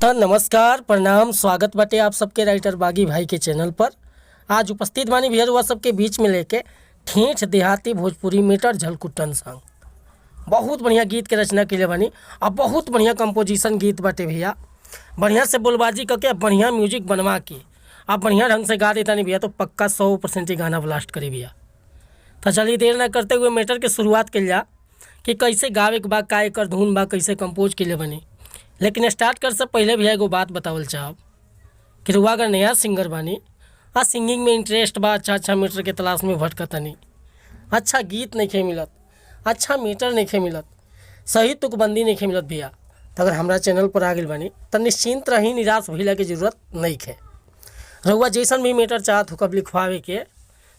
तो नमस्कार प्रणाम स्वागत बाटे आप सबके राइटर बागी भाई के चैनल पर। आज उपस्थित बानी भैया हुआ सबके बीच में लेके ठेठ देहाती भोजपुरी मीटर झलकुट्टन सॉन्ग। बहुत बढ़िया गीत के रचना के लिए बानी और बहुत बढ़िया कंपोजिशन गीत बाटे भैया। बढ़िया से बोलबाजी करके बढ़िया म्यूजिक बनवा के आप बढ़िया ढंग से गा देता नहीं भैया तो पक्का 100% ही गाना ब्लास्ट करी भैया। तो चलिए देर ना करते हुए मैटर के शुरुआत कर जा कि कैसे गावे के बा, का एकर धुन बा, कैसे कंपोज के लिए बनी। लेकिन स्टार्ट कर से पहले भी एगो बात बतावल चाहब कि रुआ अगर नया सिंगर बानी आ सिंगिंग में इंटरेस्ट बा, अच्छा मीटर के तलाश में भटकतनी, अच्छा गीत नहीं खे मिलत, अच्छा मीटर नहीं खे मिलत, सही तुकबंदी नहीं खे मिलत भैया, तो अगर हमारा चैनल पर आ गई बानी तो निश्चिंत रही, निराश भइला के जरूरत नहीं खे। रुआ जैसन भी मीटर चाहत हो कब लिखवावे के,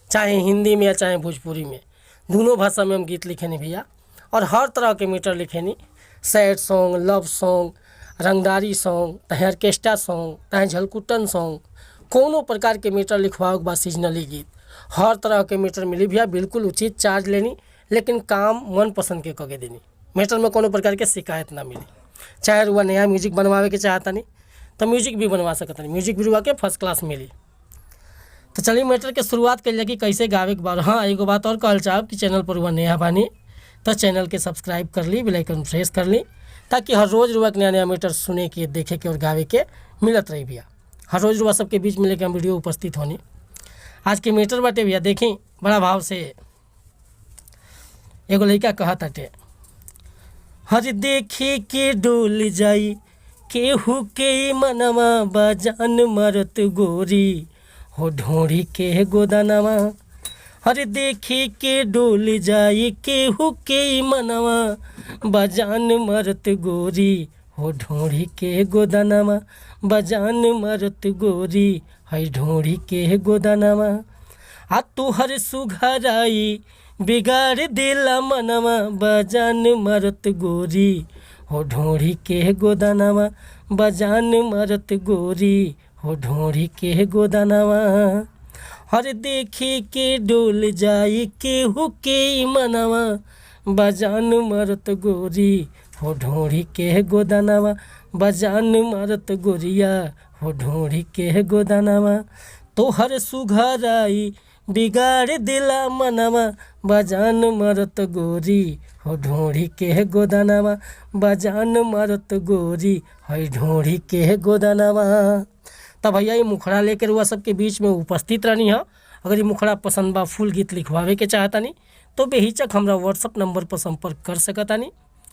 चाहे हिंदी में या चाहे भोजपुरी में, दोनों भाषा में हम गीत लिखेनी भैया। और हर तरह के मीटर लिखेनी, सैड सॉन्ग, लव सॉन्ग, रंगदारी सॉन्ग, चाहे ऑर्केस्ट्रा सॉन्ग, चाहे झलकुट्टन सॉन्ग, कोनो प्रकार के मीटर लिखवाओ के बाद सीजनली गीत हर तरह के मीटर मिली भैया। बिल्कुल उचित चार्ज लेनी, लेकिन काम मन पसंद के कके देनी। मीटर में कोनो प्रकार के शिकायत ना मिली। चाहे रुआ नया म्यूजिक बनवावे के चाहता नहीं तो म्यूजिक भी बनवा सकता नहीं, म्यूजिक भी रुआ के फर्स्ट क्लास मिली। तो चलिए मैटर के शुरुआत कर लिया कि कैसे गावे के बाद। हाँ, एगो बात और कहल चाहब कि चैनल पर रुआ नया बानी तो चैनल के सब्सक्राइब कर ली, बेल आइकन प्रेस कर ली, ताकि हर रोज़ रुआ के नया नया मीटर सुने के, देखे के और गावे के मिलत रही भैया। हर रोज़ रुआ सबके बीच में लेकर हम वीडियो उपस्थित होनी। आज के मीटर बाटे भैया देखें बड़ा भाव से। एगो लड़का कहत हटे, हर देखी के डोल जाई केहू के मनवा बजान मरत गोरी हो ढोड़ी के गोदानवा। हर देखी के डोल जाई केहू के मनवा बजान मरत गोरी हो ढोड़ी के गोदानवा, बजान मरत गोरी है ढोड़ी के गोदानवा। आ तोहर सुघराई बिगाड़ देला मनवा बजान मरत गोरी हो ढोड़ी के गोदानवा, बजान मरत गोरी हो ढोड़ी के गोदानवा। हर देखी के डोल जाई केहू के मनवा बजान मरत गोरी हो ढोड़ी के गोदानवा, बजान मरत गोरिया हो ढोड़ी के गोदानवा। तोहर सुघराई बिगाड़ दिला मनवा बजान मरत गोरी हो ढोड़ी के गोदानवा, बजान मरत गोरी है ढोड़ी के गोदानवा। तब भैया ये मुखड़ा लेकर हुआ सबके बीच में उपस्थित रहनी है। अगर ये मुखड़ा पसंद बा, फुल गीत लिखवावे के चाहता नहीं तो बेहिचक हमारा व्हाट्सअप नंबर पर संपर्क कर सकता नहीं।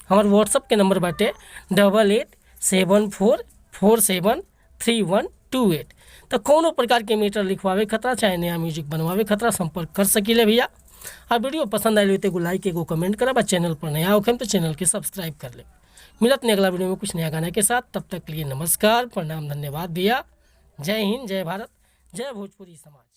हमारे व्हाट्सअप के नंबर बाटे 8874473128। तो कोनो प्रकार के मीटर लिखवावे खतरा, चाहे नया म्यूजिक बनवावे खतरा, संपर्क कर सकीले भैया। और वीडियो पसंद आए तो एगो लाइक, एगो कमेंट करा। चैनल पर नया होखेम तो चैनल के सब्सक्राइब कर ले। मिलत नहीं अगला वीडियो में कुछ नया गाना के साथ। तब तक के लिए नमस्कार प्रणाम धन्यवाद भैया। जय हिंद, जय भारत, जय भोजपुरी समाज।